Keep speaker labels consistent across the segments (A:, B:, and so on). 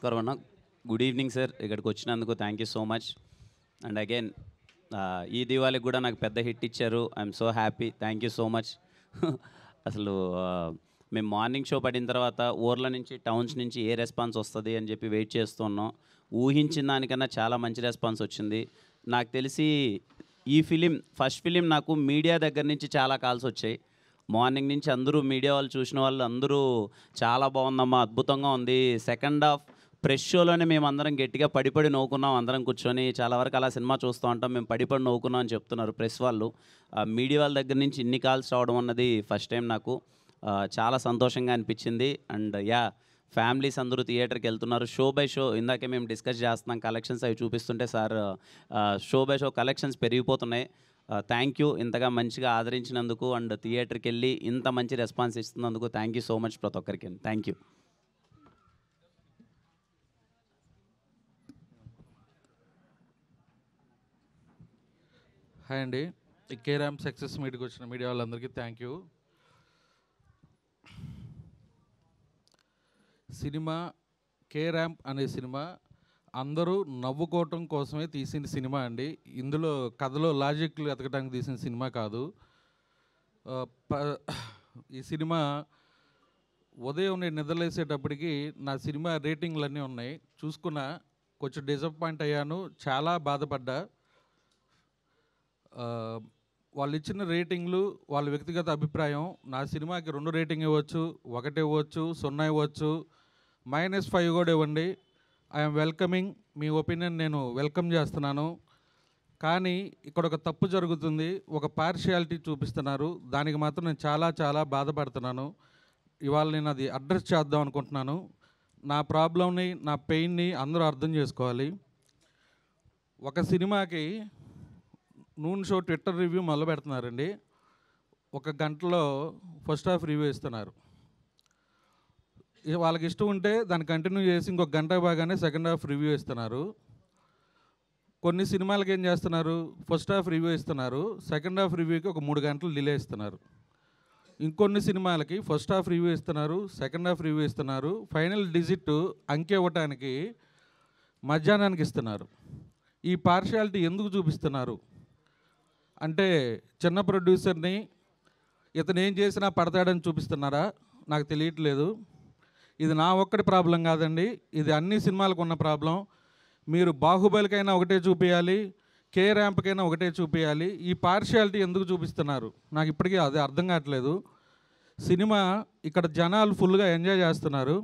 A: నమస్కారం అన్న. Good evening sir. ఇక్కడికి వచ్చినందుకు thank you so much. And again ఈ దివాళీకి కూడా నాకు పెద్ద హిట్ ఇచ్చారు. I'm so happy. Thank you so much. అసలు మేము మార్నింగ్ షో పడిన తర్వాత ఊర్ల నుంచి టౌన్స్ నుంచి ఏ రెస్పాన్స్ వస్తుంది అని చెప్పి వెయిట్ చేస్తున్నాం. ఊహించిన దానికన్నా చాలా మంచి రెస్పాన్స్ వచ్చింది. నాకు తెలిసి ఈ ఫస్ట్ ఫిలిం నాకు మీడియా దగ్గర నుంచి చాలా కాల్స్ వచ్చాయి. మార్నింగ్ నుంచి అందరూ మీడియా వాళ్ళు చూసిన వాళ్ళు అందరూ చాలా బాగుందమ్మా, అద్భుతంగా ఉంది. సెకండ్ హాఫ్ ప్రెస్ షోలోనే మేము అందరం గట్టిగా పడిపడి నవ్వుకున్నాం. అందరం కూర్చొని చాలా వరకు అలా సినిమా చూస్తూ ఉంటాం, మేము పడిపడి నవ్వుకున్నాం అని చెప్తున్నారు ప్రెస్ వాళ్ళు. మీడియా వాళ్ళ దగ్గర నుంచి ఇన్ని కాల్స్ రావడం అన్నది ఫస్ట్ టైం నాకు. చాలా సంతోషంగా అనిపించింది. అండ్ ఫ్యామిలీస్ అందరూ థియేటర్కి వెళ్తున్నారు. షో బై షో ఇందాకే మేము డిస్కస్ చేస్తున్నాం, కలెక్షన్స్ అవి చూపిస్తుంటే sir show by show collections పెరిగిపోతున్నాయి. థ్యాంక్ యూ ఇంతగా మంచిగా ఆదరించినందుకు అండ్ థియేటర్కి వెళ్ళి ఇంత మంచి రెస్పాన్స్ ఇస్తున్నందుకు థ్యాంక్ యూ సో మచ్ ప్రతి ఒక్కరికి. Thank you.
B: హాయ్ అండి. ఈ కేరామ్ సక్సెస్ మీట్కి వచ్చిన మీడియా వాళ్ళందరికీ థ్యాంక్ యూ. సినిమా కేరాంప్ అనే సినిమా అందరూ నవ్వుకోవటం కోసమే తీసిన సినిమా అండి. ఇందులో కథలో లాజిక్లు ఎతకడానికి తీసిన సినిమా కాదు. ఈ సినిమా ఉదయం నేను నిద్రలేసేటప్పటికి నా సినిమా రేటింగ్లు అన్నీ ఉన్నాయి. చూసుకున్నా కొంచెం డిసప్పాయింట్ అయ్యాను, చాలా బాధపడ్డా. వాళ్ళు ఇచ్చిన రేటింగ్లు వాళ్ళ వ్యక్తిగత అభిప్రాయం. నా సినిమాకి 2 రేటింగ్ ఇవ్వచ్చు, 1 ఇవ్వచ్చు, 0 ఇవ్వచ్చు, -5 కూడా ఇవ్వండి. I'm welcoming. మీ ఒపీనియన్ నేను వెల్కమ్ చేస్తున్నాను. కానీ ఇక్కడ ఒక తప్పు జరుగుతుంది, ఒక పార్షియాలిటీ చూపిస్తున్నారు. దానికి మాత్రం నేను చాలా చాలా బాధపడుతున్నాను. ఇవాళ నేను అది అడ్రస్ చేద్దాం అనుకుంటున్నాను. నా ప్రాబ్లంని, నా పెయిన్ని అందరూ అర్థం చేసుకోవాలి. ఒక సినిమాకి నూన్ షో ట్విట్టర్ రివ్యూ మొదలు పెడుతున్నారండి. 1 గంటలో ఫస్ట్ హాఫ్ రివ్యూ ఇస్తున్నారు. వాళ్ళకి ఇష్టం ఉంటే దాన్ని కంటిన్యూ చేసి ఇంకొక గంట బాగానే సెకండ్ హాఫ్ రివ్యూ ఇస్తున్నారు. కొన్ని సినిమాలకి ఏం చేస్తున్నారు, ఫస్ట్ హాఫ్ రివ్యూ ఇస్తున్నారు, సెకండ్ హాఫ్ రివ్యూకి ఒక 3 గంటలు డిలే ఇస్తున్నారు. ఇంకొన్ని సినిమాలకి ఫస్ట్ హాఫ్ రివ్యూ ఇస్తున్నారు, సెకండ్ హాఫ్ రివ్యూ ఇస్తున్నారు, ఫైనల్ డిజిట్ అంకె ఇవ్వటానికి మధ్యాహ్నానికి ఇస్తున్నారు. ఈ పార్షియాలిటీ ఎందుకు చూపిస్తున్నారు అంటే, చిన్న ప్రొడ్యూసర్ని ఇతను ఏం చేసినా పడతాడని చూపిస్తున్నారా నాకు తెలియట్లేదు. ఇది నా ఒక్కటి ప్రాబ్లం కాదండి, ఇది అన్ని సినిమాలకు ఉన్న ప్రాబ్లం. మీరు బాహుబలికైనా ఒకటే చూపించాలి, కే ర్యాంప్కైనా ఒకటే చూపించాలి. ఈ పార్షియాలిటీ ఎందుకు చూపిస్తున్నారు నాకు ఇప్పటికీ అదే అర్థం కావట్లేదు. సినిమా ఇక్కడ జనాలు ఫుల్గా ఎంజాయ్ చేస్తున్నారు.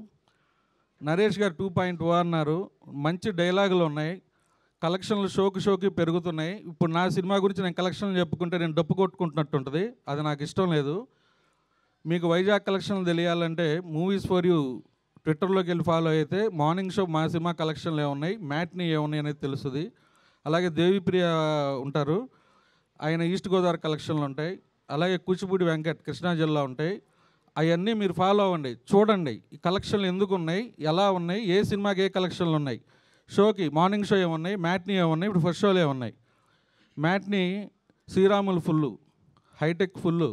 B: నరేష్ గారు 2.0 అన్నారు, మంచి డైలాగులు ఉన్నాయి, కలెక్షన్లు షోకి పెరుగుతున్నాయి. ఇప్పుడు నా సినిమా గురించి నేను కలెక్షన్లు చెప్పుకుంటే నేను డప్పు కొట్టుకుంటున్నట్టు ఉంటుంది, అది నాకు ఇష్టం లేదు. మీకు వైజాగ్ కలెక్షన్లు తెలియాలంటే మూవీస్ ఫర్ యూ ట్విట్టర్లోకి వెళ్ళి ఫాలో అయితే మార్నింగ్ షో మా సినిమా కలెక్షన్లు ఏమున్నాయి, మ్యాట్నీ ఏమున్నాయి అనేది తెలుస్తుంది. అలాగే దేవిప్రియ ఉంటారు, ఆయన ఈస్ట్ గోదావరి కలెక్షన్లు ఉంటాయి. అలాగే కూచిపూడి వెంకట్ కృష్ణా జిల్లా ఉంటాయి. అవన్నీ మీరు ఫాలో అవ్వండి, చూడండి ఈ కలెక్షన్లు ఎందుకు ఉన్నాయి, ఎలా ఉన్నాయి, ఏ సినిమాకి ఏ కలెక్షన్లు ఉన్నాయి. షోకి మార్నింగ్ షో ఏమున్నాయి, మ్యాట్నీ ఏమున్నాయి, ఇప్పుడు ఫస్ట్ షోలు ఏమున్నాయి. Matinee Sriramulu full, hitech full,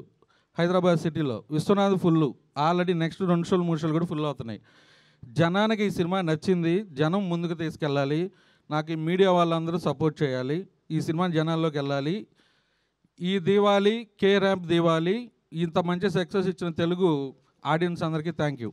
B: Hyderabad సిటీలో విశ్వనాథ్ ఫుల్లు, ఆల్రెడీ నెక్స్ట్ 2 షోలు 3 షోలు కూడా ఫుల్ అవుతున్నాయి. జనానికి ఈ సినిమా నచ్చింది, జనం ముందుకు తీసుకెళ్ళాలి. నాకు ఈ మీడియా వాళ్ళందరూ సపోర్ట్ చేయాలి, ఈ సినిమా జనాల్లోకి వెళ్ళాలి. ఈ దివాళీ కే ర్యాంప్ దివాళీ ఇంత మంచి సక్సెస్ ఇచ్చిన తెలుగు ఆడియన్స్ అందరికీ థ్యాంక్ యూ.